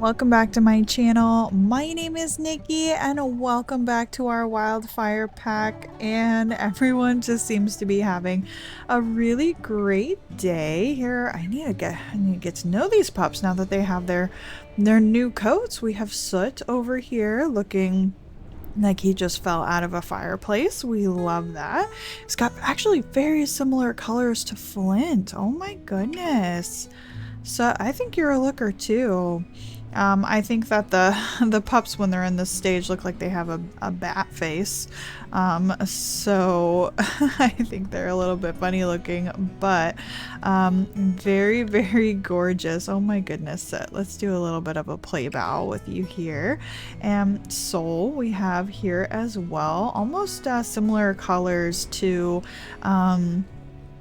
welcome back to my channel. My name is Nikki and welcome back to our Wildfire Pack, and everyone just seems to be having a really great day here. I need to get to know these pups now that they have their new coats. We have Soot over here looking like he just fell out of a fireplace. We love that. He's got actually very similar colors to Flint. Oh my goodness. So I think you're a looker too. I think that the pups when they're in this stage look like they have a bat face. So I think they're a little bit funny looking, but very, very gorgeous. Oh my goodness. Let's do a little bit of a play bow with you here. And Soul we have here as well. Almost similar colors to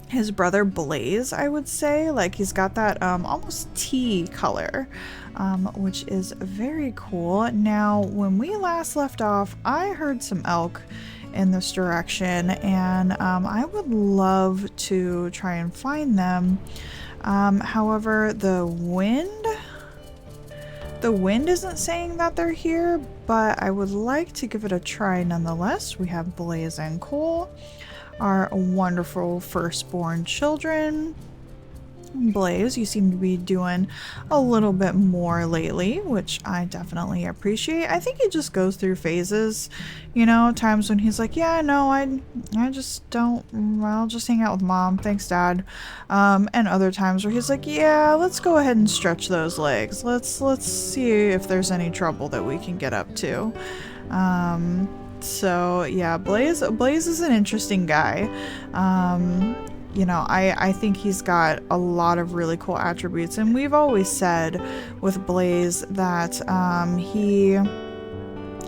his brother Blaze, I would say. Like he's got that almost tea color, which is very cool. Now, when we last left off, I heard some elk in this direction, and I would love to try and find them. However, the wind isn't saying that they're here, but I would like to give it a try nonetheless. We have Blaze and Cole, our wonderful firstborn children. Blaze, you seem to be doing a little bit more lately, which I definitely appreciate. I think he just goes through phases, you know, times when he's like, yeah, no, I just don't, I'll just hang out with mom, thanks dad. And other times where he's like, yeah, let's go ahead and stretch those legs. Let's see if there's any trouble that we can get up to. So yeah, Blaze is an interesting guy. You know, I think he's got a lot of really cool attributes, and we've always said with Blaze that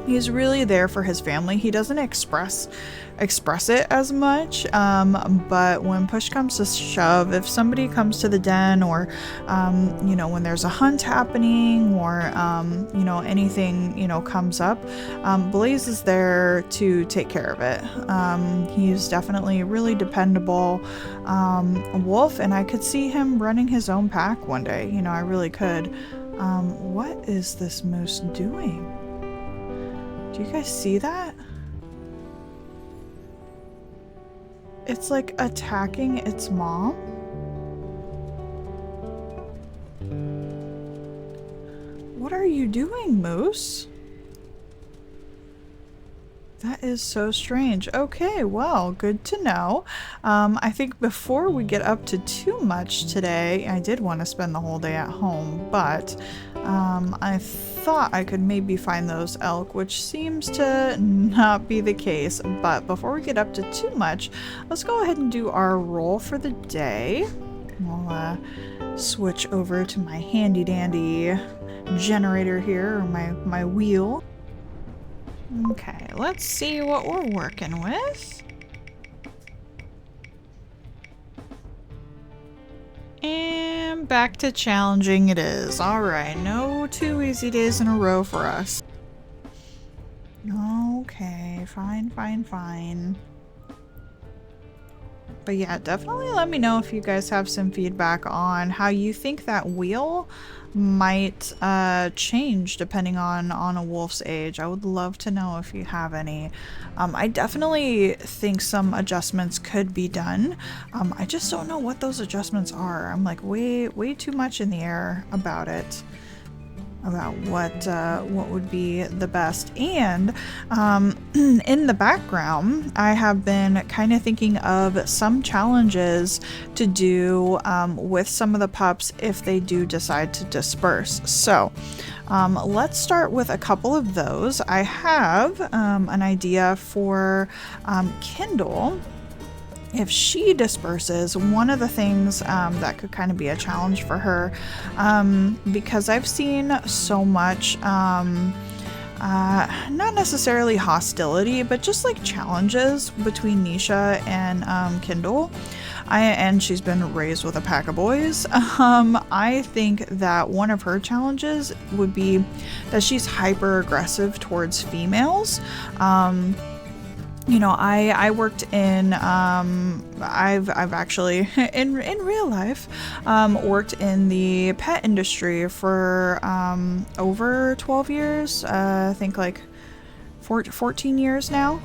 he's really there for his family. He doesn't express it as much, but when push comes to shove, if somebody comes to the den, or you know, when there's a hunt happening, or you know, anything, you know, comes up, Blaze is there to take care of it. He's definitely really dependable wolf, and I could see him running his own pack one day. You know, I really could. What is this moose doing? Do you guys see that? It's like attacking its mom. What are you doing, Moose? That is so strange. Okay, well, good to know. I think before we get up to too much today, I did want to spend the whole day at home, but I thought I could maybe find those elk, which seems to not be the case. But before we get up to too much, let's go ahead and do our roll for the day. We'll switch over to my handy dandy generator here, or my wheel. Okay, let's see what we're working with. And back to challenging it is. Alright, no 2 easy days in a row for us. Okay, fine. But yeah, definitely let me know if you guys have some feedback on how you think that wheel might change depending on a wolf's age. I would love to know if you have any. I definitely think some adjustments could be done. I just don't know what those adjustments are. I'm like way too much in the air about it, about what would be the best. And in the background, I have been kind of thinking of some challenges to do with some of the pups if they do decide to disperse. So let's start with a couple of those. I have an idea for Kindle. If she disperses, one of the things that could kind of be a challenge for her, because I've seen so much, not necessarily hostility, but just like challenges between Nisha and Kindle. And she's been raised with a pack of boys. I think that one of her challenges would be that she's hyper aggressive towards females. you know, I worked in, I've actually, in real life, worked in the pet industry for, over 12 years, I think like 14 years now,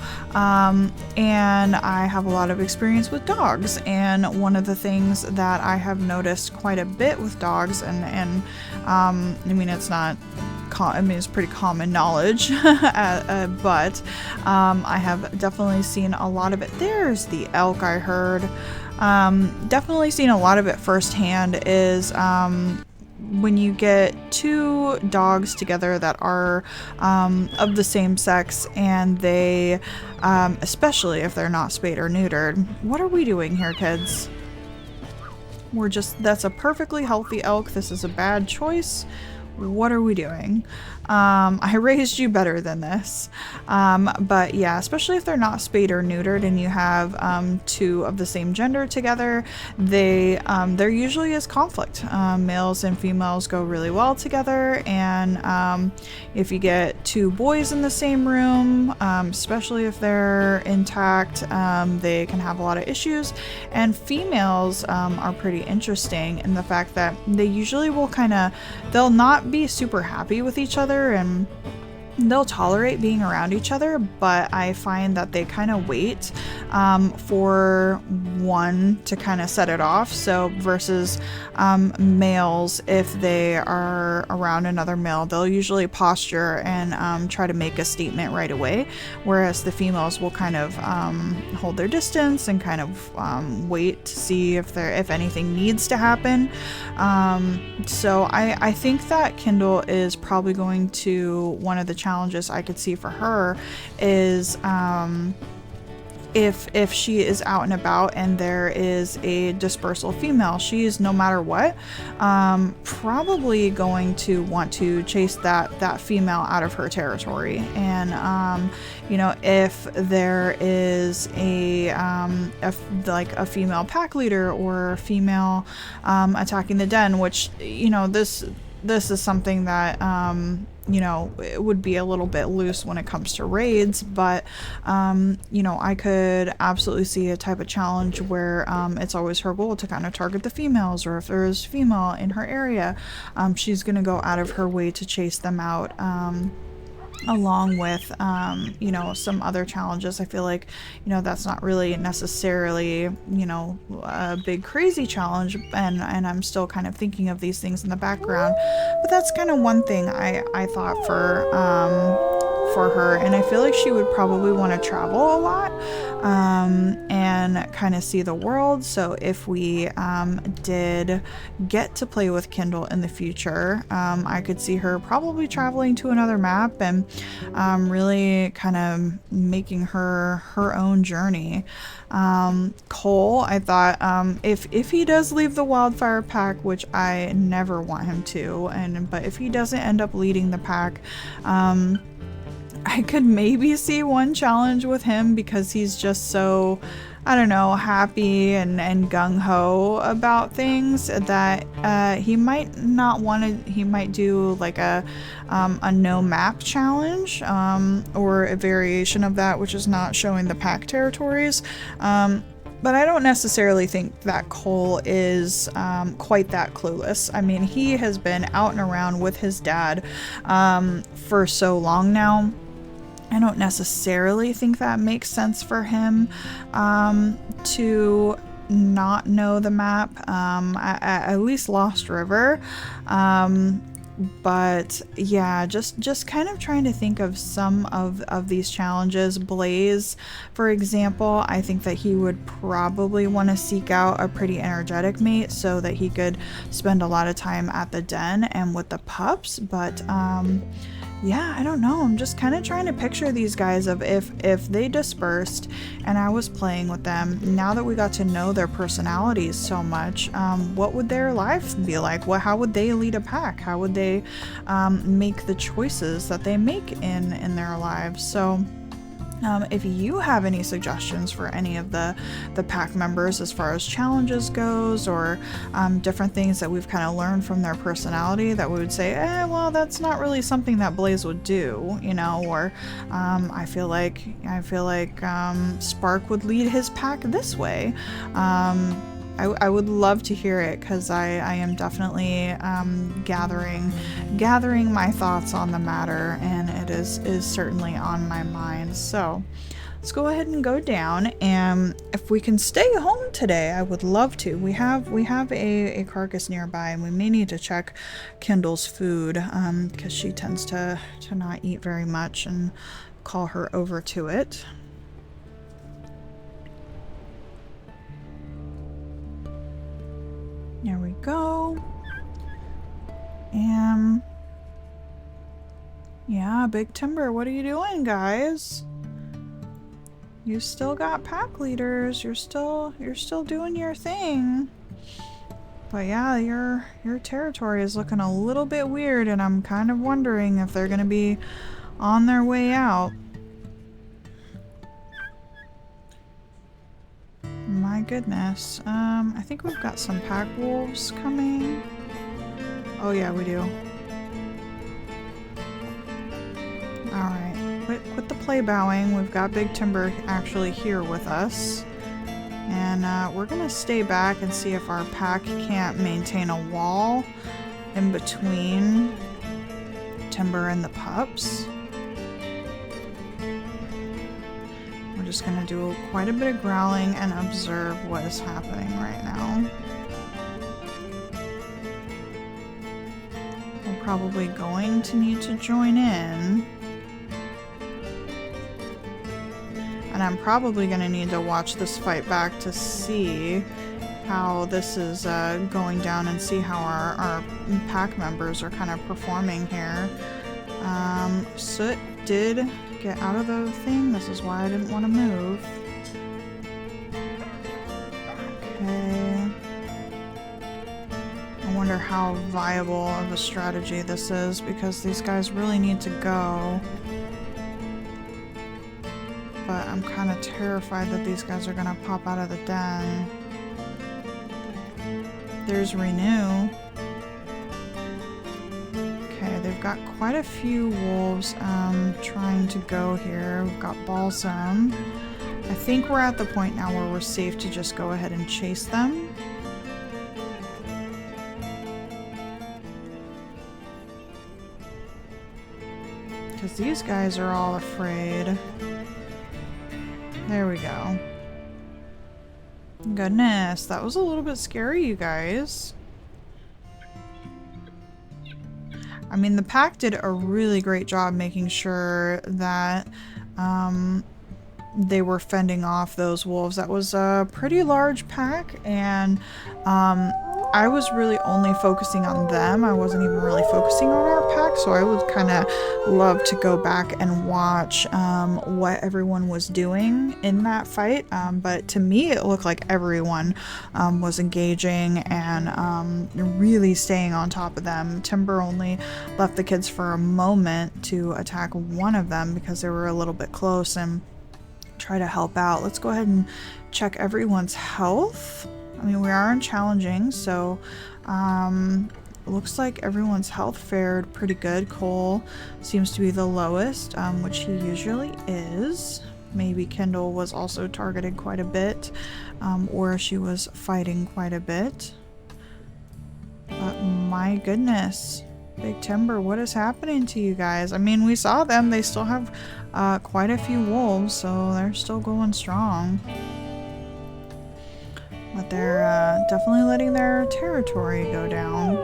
and I have a lot of experience with dogs. And one of the things that I have noticed quite a bit with dogs, and I mean, it's not, I mean, it's pretty common knowledge, but I have definitely seen a lot of it. There's the elk I heard. Definitely seen a lot of it firsthand is when you get two dogs together that are of the same sex, and they, especially if they're not spayed or neutered. What are we doing here, kids? We're just, that's a perfectly healthy elk. This is a bad choice. What are we doing? I raised you better than this. But yeah, especially if they're not spayed or neutered and you have two of the same gender together, they there usually is conflict. Males and females go really well together, and if you get two boys in the same room, especially if they're intact, they can have a lot of issues. And females are pretty interesting in the fact that they usually will they'll not be super happy with each other, and they'll tolerate being around each other, but I find that they kind of wait for one to kind of set it off. So versus males, if they are around another male, they'll usually posture and try to make a statement right away, whereas the females will kind of hold their distance and kind of wait to see if anything needs to happen. So I think that Kindle is probably going to, one of the challenges I could see for her is if she is out and about and there is a dispersal female, she is, no matter what, probably going to want to chase that female out of her territory. And you know, if there is a female pack leader or a female attacking the den, which, you know, this is something that you know, it would be a little bit loose when it comes to raids, but you know, I could absolutely see a type of challenge where it's always her goal to kind of target the females, or if there is female in her area, she's gonna go out of her way to chase them out. Along with, you know, some other challenges. I feel like, you know, that's not really necessarily, you know, a big crazy challenge, and I'm still kind of thinking of these things in the background, but that's kind of one thing I thought for her. And I feel like she would probably want to travel a lot and kind of see the world. So if we did get to play with Kindle in the future, I could see her probably traveling to another map and really kind of making her own journey. Cole, I thought if he does leave the Wildfire Pack, which I never want him to, but if he doesn't end up leading the pack, I could maybe see one challenge with him, because he's just so, I don't know, happy and gung-ho about things that he might not want to, he might do like a no map challenge, or a variation of that, which is not showing the pack territories. But I don't necessarily think that Cole is quite that clueless. I mean, he has been out and around with his dad for so long now. I don't necessarily think that makes sense for him to not know the map, at least Lost River. But yeah, just kind of trying to think of some of these challenges. Blaze, for example, I think that he would probably want to seek out a pretty energetic mate so that he could spend a lot of time at the den and with the pups. But yeah, I don't know. I'm just kind of trying to picture these guys of if they dispersed and I was playing with them, now that we got to know their personalities so much, what would their lives be like? How would they lead a pack? How would they make the choices that they make in their lives? So If you have any suggestions for any of the pack members as far as challenges goes, or different things that we've kind of learned from their personality that we would say, well, that's not really something that Blaze would do, you know, or I feel like Spark would lead his pack this way. I would love to hear it, because I am definitely gathering my thoughts on the matter, and it is certainly on my mind. So let's go ahead and go down, and if we can stay home today, I would love to. We have a carcass nearby, and we may need to check Kindle's food, because she tends to not eat very much, and call her over to it. There we go. And yeah, Big Timber, what are you doing, guys? You still got pack leaders. You're still doing your thing. But yeah, your territory is looking a little bit weird, and I'm kind of wondering if they're gonna be on their way out. My goodness. I think we've got some pack wolves coming. Oh yeah, we do. Alright, quit the play bowing. We've got Big Timber actually here with us. And we're gonna stay back and see if our pack can't maintain a wall in between Timber and the pups. We're just gonna do quite a bit of growling and observe what is happening right now. We're probably going to need to join in. And I'm probably gonna need to watch this fight back to see how this is going down, and see how our pack members are kind of performing here. Soot did get out of the thing. This is why I didn't want to move. Okay. I wonder how viable of a strategy this is, because these guys really need to go. But I'm kind of terrified that these guys are going to pop out of the den. There's Renew. They've got quite a few wolves trying to go here. We've got Balsam. I think we're at the point now where we're safe to just go ahead and chase them. Because these guys are all afraid. There we go. Goodness, that was a little bit scary, you guys. I mean, the pack did a really great job making sure that they were fending off those wolves. That was a pretty large pack, and I was really only focusing on them. I wasn't even really focusing on our pack, so I would kind of love to go back and watch what everyone was doing in that fight. But to me, it looked like everyone was engaging and really staying on top of them. Timber only left the kids for a moment to attack one of them because they were a little bit close and try to help out. Let's go ahead and check everyone's health. I mean, we are in challenging, so looks like everyone's health fared pretty good. Cole seems to be the lowest, which he usually is. Maybe Kindle was also targeted quite a bit, or she was fighting quite a bit. But my goodness, Big Timber, what is happening to you guys? I mean, we saw them. They still have quite a few wolves, so they're still going strong. But they're definitely letting their territory go down.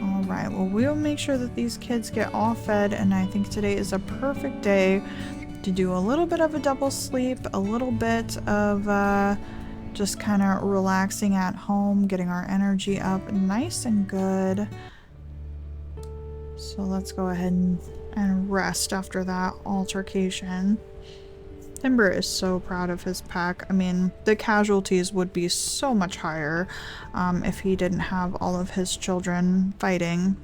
Alright, well, we'll make sure that these kids get all fed, and I think today is a perfect day to do a little bit of a double sleep, a little bit of just kind of relaxing at home, getting our energy up nice and good. So let's go ahead and rest after that altercation. Timber is so proud of his pack. I mean, the casualties would be so much higher if he didn't have all of his children fighting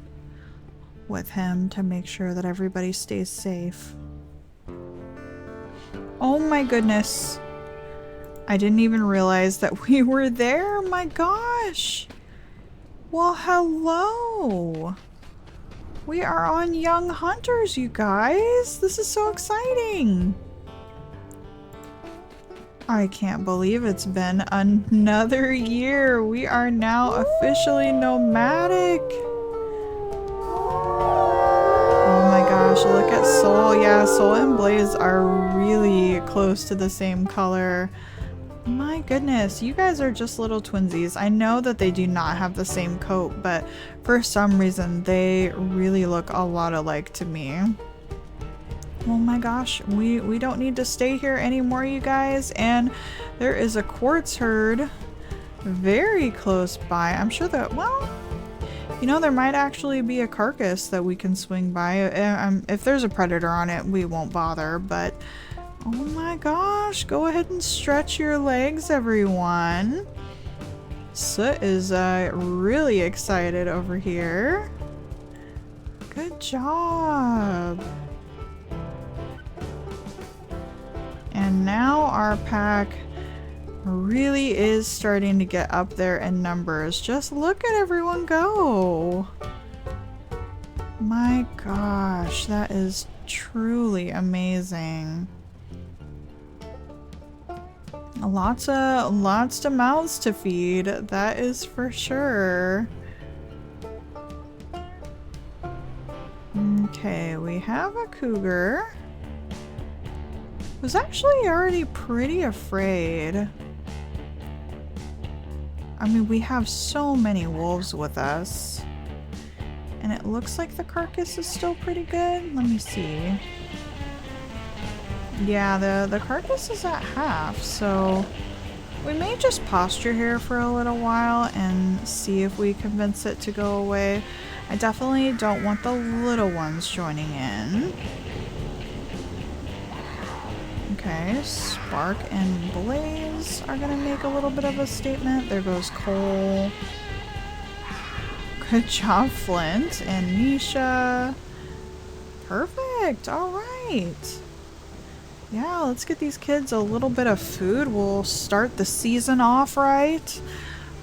with him to make sure that everybody stays safe. Oh my goodness. I didn't even realize that we were there. My gosh. Well, hello. We are on Young Hunters, you guys. This is so exciting. I can't believe it's been another year. We are now officially nomadic. Oh my gosh, look at Soul. Yeah, Soul and Blaze are really close to the same color. My goodness, you guys are just little twinsies. I know that they do not have the same coat, but for some reason they really look a lot alike to me. Oh my gosh, we don't need to stay here anymore, you guys. And there is a quartz herd very close by. I'm sure that, well, you know, there might actually be a carcass that we can swing by. If there's a predator on it, we won't bother, but oh my gosh, go ahead and stretch your legs, everyone. Soot is really excited over here. Good job. And now our pack really is starting to get up there in numbers. Just look at everyone go. My gosh, that is truly amazing. Lots of mouths to feed, that is for sure. Okay, we have a cougar. Was actually already pretty afraid. I mean, we have so many wolves with us. And it looks like the carcass is still pretty good. Let me see. Yeah, the carcass is at half, so we may just posture here for a little while and see if we convince it to go away. I definitely don't want the little ones joining in. Okay, Spark and Blaze are gonna make a little bit of a statement. There goes Cole. Good job, Flint and Nisha. Perfect, alright. Yeah, let's get these kids a little bit of food. We'll start the season off right.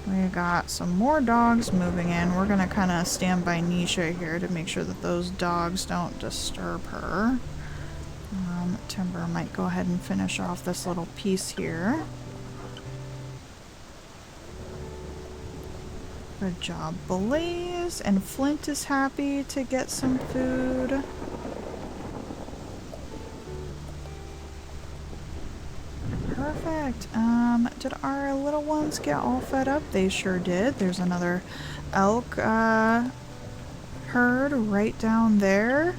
We got some more dogs moving in. We're gonna kind of stand by Nisha here to make sure that those dogs don't disturb her. Timber might go ahead and finish off this little piece here. Good job, Blaze. And Flint is happy to get some food. Perfect. Did our little ones get all fed up? They sure did. There's another elk herd right down there.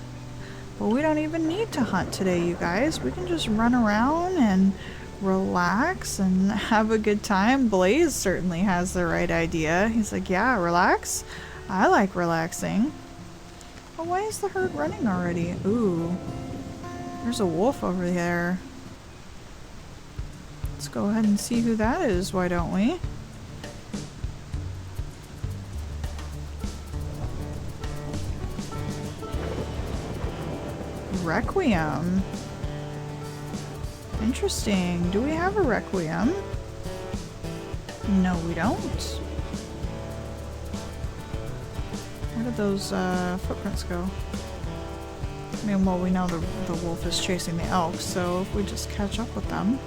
But we don't even need to hunt today, you guys. We can just run around and relax and have a good time. Blaze certainly has the right idea. He's like, yeah, relax. I like relaxing. But why is the herd running already? Ooh, there's a wolf over there. Let's go ahead and see who that is, why don't we? Requiem. Interesting. Do we have a Requiem? No, we don't. Where did those footprints go? I mean, well, we know the wolf is chasing the elk, so if we just catch up with them.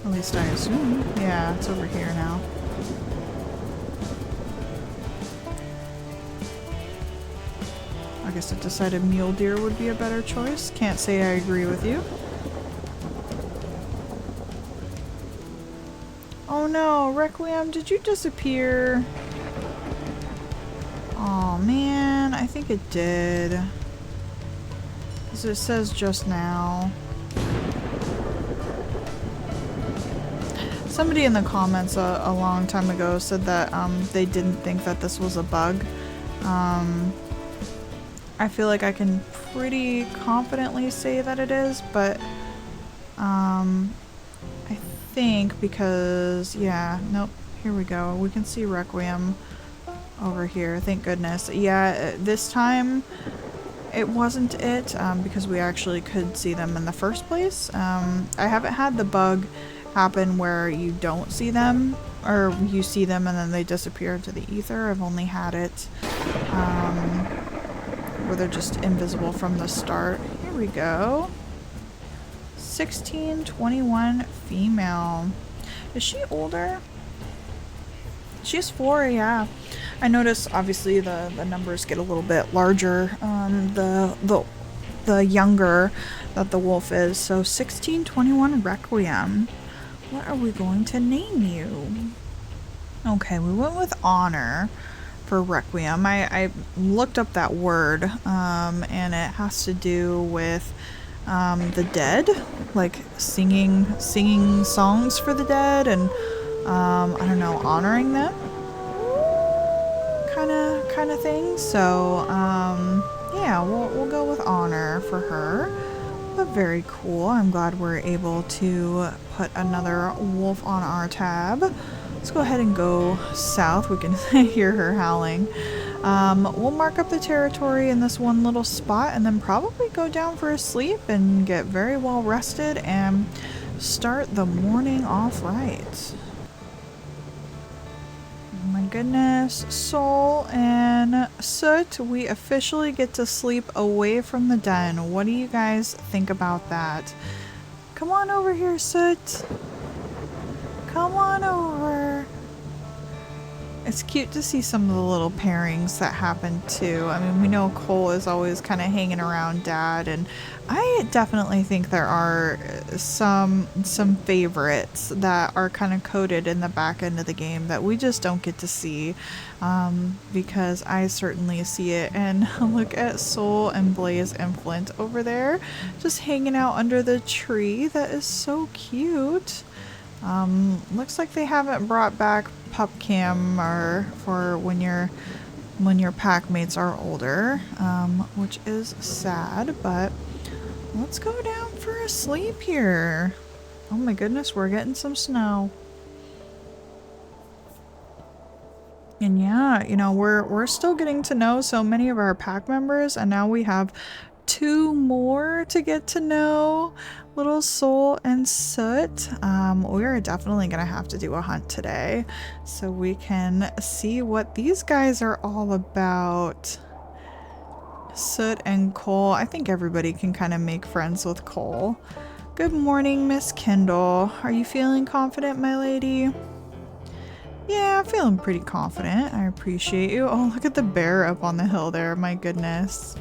At least I assume. Yeah, it's over here now. I guess it decided mule deer would be a better choice. Can't say I agree with you. Oh no, Requiem, did you disappear? Oh man, I think it did. Because it says just now. Somebody in the comments a long time ago said that they didn't think that this was a bug. I feel like I can pretty confidently say that it is, but I think because, yeah, nope, here we go. We can see Requiem over here, thank goodness. Yeah, this time it wasn't it, because we actually could see them in the first place. I haven't had the bug happen where you don't see them, or you see them and then they disappear into the ether. I've only had it where they're just invisible from the start. Here we go. 1621 female. Is she older? She's 4, yeah. I notice obviously the numbers get a little bit larger the younger that the wolf is. So 1621 Requiem. What are we going to name you? Okay, we went with honor for Requiem. I looked up that word, and it has to do with the dead, like singing songs for the dead, and I don't know, honoring them, kind of thing. So yeah, we'll go with honor for her. But very cool. I'm glad we're able to put another wolf on our tab. Let's go ahead and go south. We can hear her howling. We'll mark up the territory in this one little spot and then probably go down for a sleep and get very well rested and start the morning off right. Oh my goodness. Soul and Soot, we officially get to sleep away from the den. What do you guys think about that? Come on over here, Soot. Come on over. It's cute to see some of the little pairings that happen too. I mean, we know Cole is always kind of hanging around Dad, and I definitely think there are some favorites that are kind of coded in the back end of the game that we just don't get to see, because I certainly see it. And look at Soul and Blaze and Flint over there, just hanging out under the tree. That is so cute. Looks like they haven't brought back pup cam or for when your pack mates are older, which is sad, but let's go down for a sleep here. Oh my goodness, we're getting some snow. And yeah, you know, we're still getting to know so many of our pack members, and now we have 2 more to get to know. Little Soul and Soot. We are definitely gonna have to do a hunt today so we can see what these guys are all about. Soot and Cole. I think everybody can kind of make friends with Cole. Good morning, Miss Kendall. Are you feeling confident, my lady? Yeah, I'm feeling pretty confident. I appreciate you. Oh, look at the bear up on the hill there. My goodness.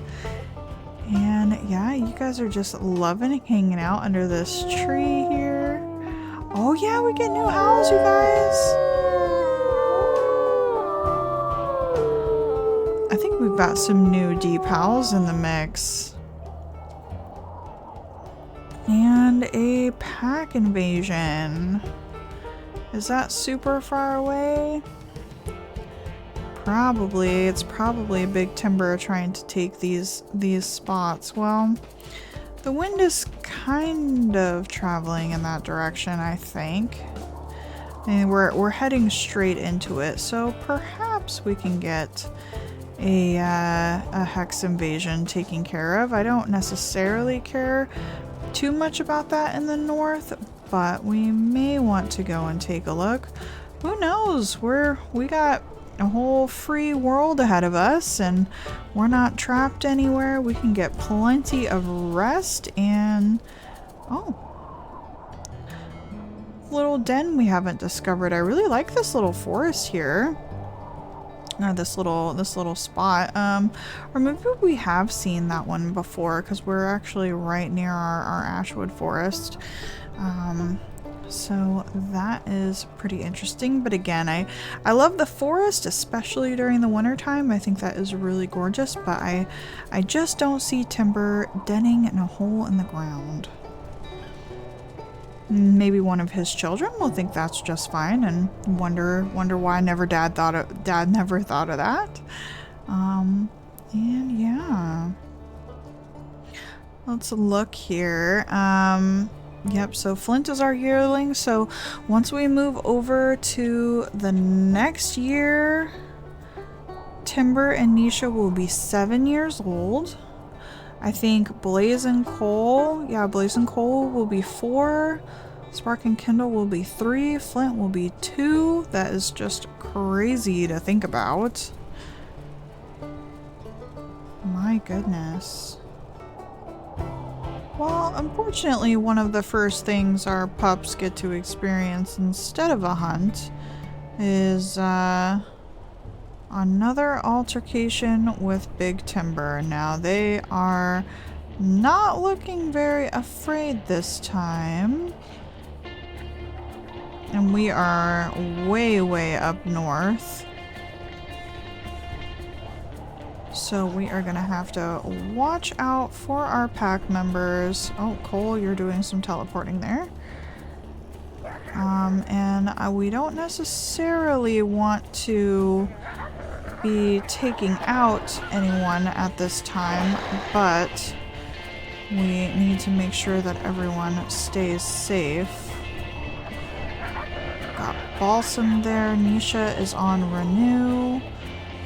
And yeah, you guys are just loving hanging out under this tree here. Oh yeah, we get new owls, you guys. I think we've got some new deep howls in the mix. And a pack invasion. Is that super far away? Probably. It's probably a big timber trying to take these spots. Well, the wind is kind of traveling in that direction, I think. And we're heading straight into it, so perhaps we can get a hex invasion taken care of. I don't necessarily care too much about that in the north, but we may want to go and take a look. Who knows? We got a whole free world ahead of us, and we're not trapped anywhere. We can get plenty of rest and little den we haven't discovered. I really like this little forest here, or this little spot, or maybe we have seen that one before because we're actually right near our Ashwood forest. So that is pretty interesting. But again, I love the forest, especially during the winter time. I think that is really gorgeous, but I just don't see timber denning in a hole in the ground. Maybe one of his children will think that's just fine and wonder why Dad never thought of that. And yeah. Let's look here. Yep, so Flint is our yearling. So once we move over to the next year, Timber and Nisha will be 7 years old. I think Blaze and Coal, yeah, Blaze and Coal will be 4. Spark and Kindle will be 3. Flint will be 2. That is just crazy to think about. My goodness. Well, unfortunately, one of the first things our pups get to experience instead of a hunt is another altercation with Big Timber. Now, they are not looking very afraid this time. And we are way, way up north. So we are gonna have to watch out for our pack members. Oh, Cole, you're doing some teleporting there. And we don't necessarily want to be taking out anyone at this time, but we need to make sure that everyone stays safe. Got Balsam there. Nisha is on Renew.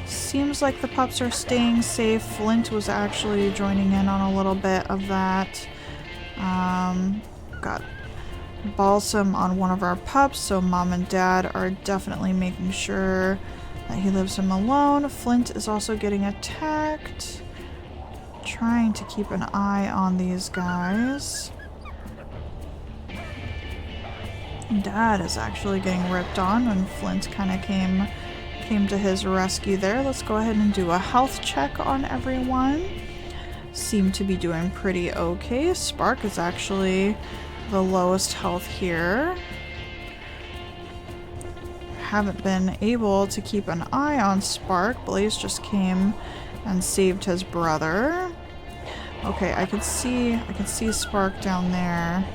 Seems like the pups are staying safe. Flint was actually joining in on a little bit of that. Got Balsam on one of our pups, so Mom and Dad are definitely making sure that he leaves him alone. Flint is also getting attacked. Trying to keep an eye on these guys. Dad is actually getting ripped on when Flint kind of came to his rescue there. Let's go ahead and do a health check on everyone. Seem to be doing pretty okay. Spark is actually the lowest health here. Haven't been able to keep an eye on Spark. Blaze just came and saved his brother. Okay, I could see Spark down there.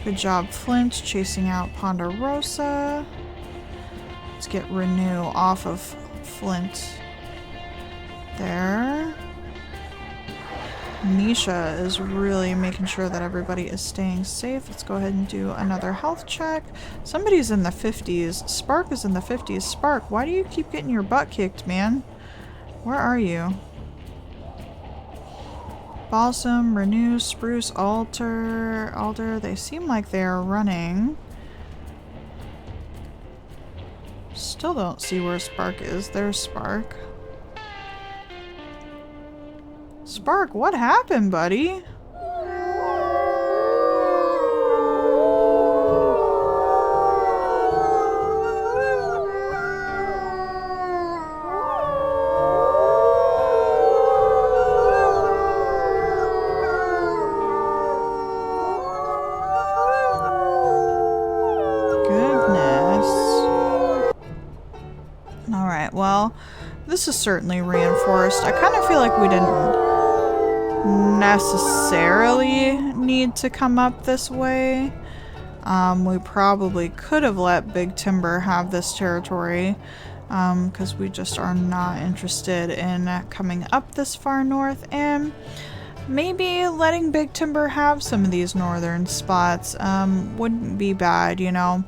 Good job, Flint, chasing out Ponderosa. Let's get Renew off of Flint there. Nisha is really making sure that everybody is staying safe. Let's go ahead and do another health check. Somebody's in the 50s. Spark is in the 50s. Spark, why do you keep getting your butt kicked, man? Where are you? Balsam, Renew, Spruce, Alder. They seem like they are running. Still don't see where Spark is. There's Spark. Spark, what happened, buddy? Well, this is certainly reinforced. I kind of feel like we didn't necessarily need to come up this way. We probably could have let Big Timber have this territory because we just are not interested in coming up this far north, and maybe letting Big Timber have some of these northern spots wouldn't be bad, you know.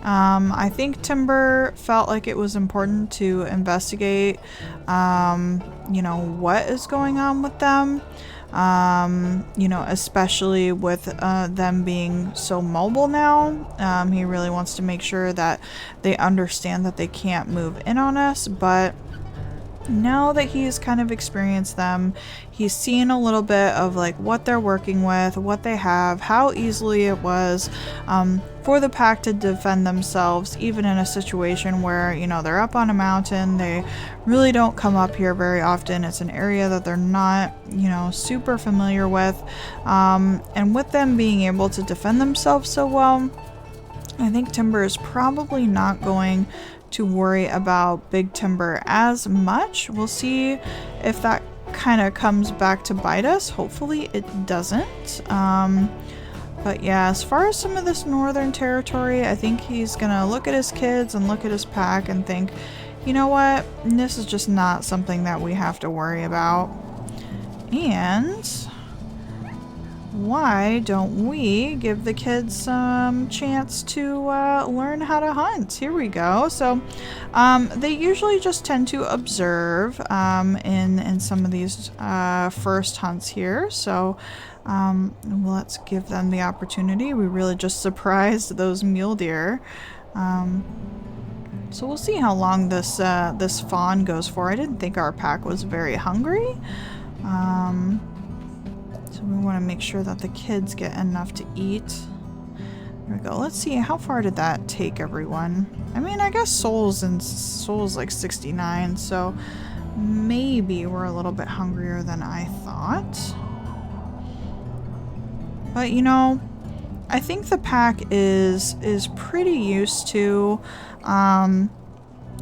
I think Timber felt like it was important to investigate, you know, what is going on with them, you know, especially with them being so mobile now. He really wants to make sure that they understand that they can't move in on us, but now that he's kind of experienced them, he's seen a little bit of like what they're working with, what they have, how easily it was for the pack to defend themselves, even in a situation where, you know, they're up on a mountain. They really don't come up here very often. It's an area that they're not, you know, super familiar with. And with them being able to defend themselves so well, I think Timber is probably not going to worry about Big Timber as much. We'll see if that kind of comes back to bite us. Hopefully it doesn't. But yeah, as far as some of this northern territory, I think he's gonna look at his kids and look at his pack and think you know what? This is just not something that we have to worry about. And why don't we give the kids some chance to learn how to hunt? Here we go. So they usually just tend to observe in some of these first hunts here. So let's give them the opportunity. We really just surprised those mule deer. So we'll see how long this this fawn goes for. I didn't think our pack was very hungry. So we want to make sure that the kids get enough to eat. There we go. Let's see, how far did that take everyone? I mean, I guess Soul's like 69, so maybe we're a little bit hungrier than I thought. But you know, I think the pack is pretty used to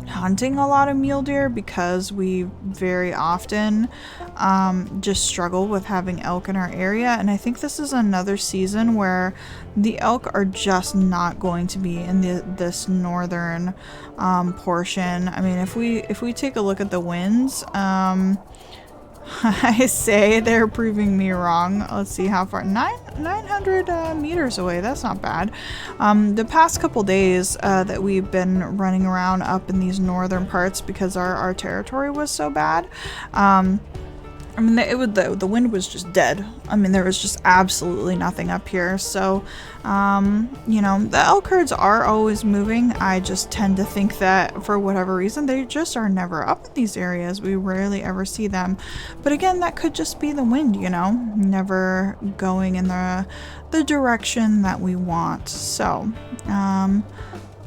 hunting a lot of mule deer because we very often just struggle with having elk in our area, and I think this is another season where the elk are just not going to be in this northern portion. I mean, if we take a look at the winds, I say they're proving me wrong. Let's see how far. 900 meters away. That's not bad. The past couple days that we've been running around up in these northern parts because our territory was so bad. I mean, the wind was just dead. I mean, there was just absolutely nothing up here. So, you know, the elk herds are always moving. I just tend to think that for whatever reason, they just are never up in these areas. We rarely ever see them. But again, that could just be the wind, you know, never going in the direction that we want. So,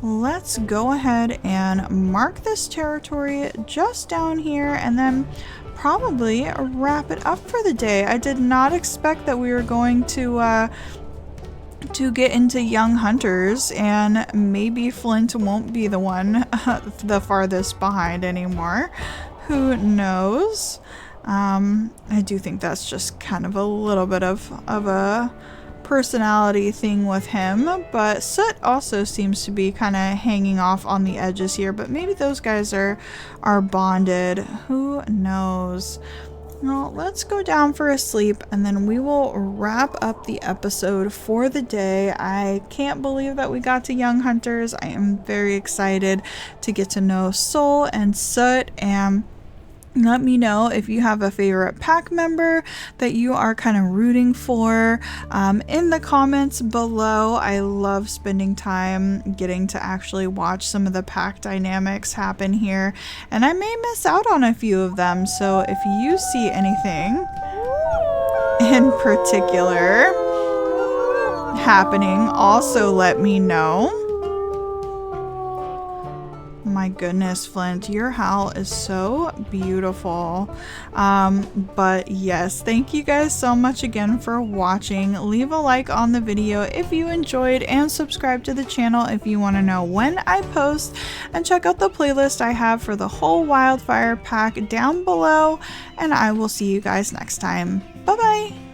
let's go ahead and mark this territory just down here and then probably wrap it up for the day. I did not expect that we were going to get into young hunters, and maybe Flint won't be the one the farthest behind anymore. Who knows? I do think that's just kind of a little bit of a personality thing with him, but Soot also seems to be kind of hanging off on the edges here, but maybe those guys are bonded. Who knows? Well, let's go down for a sleep and then we will wrap up the episode for the day. I can't believe that we got to young hunters. I am very excited to get to know Soul and Soot, and let me know if you have a favorite pack member that you are kind of rooting for in the comments below. I love spending time getting to actually watch some of the pack dynamics happen here, and I may miss out on a few of them. So if you see anything in particular happening, also let me know. My goodness, Flint, your howl is so beautiful. But yes, thank you guys so much again for watching. Leave a like on the video if you enjoyed, and subscribe to the channel if you want to know when I post, and check out the playlist I have for the whole Wildfire pack down below, and I will see you guys next time. Bye bye.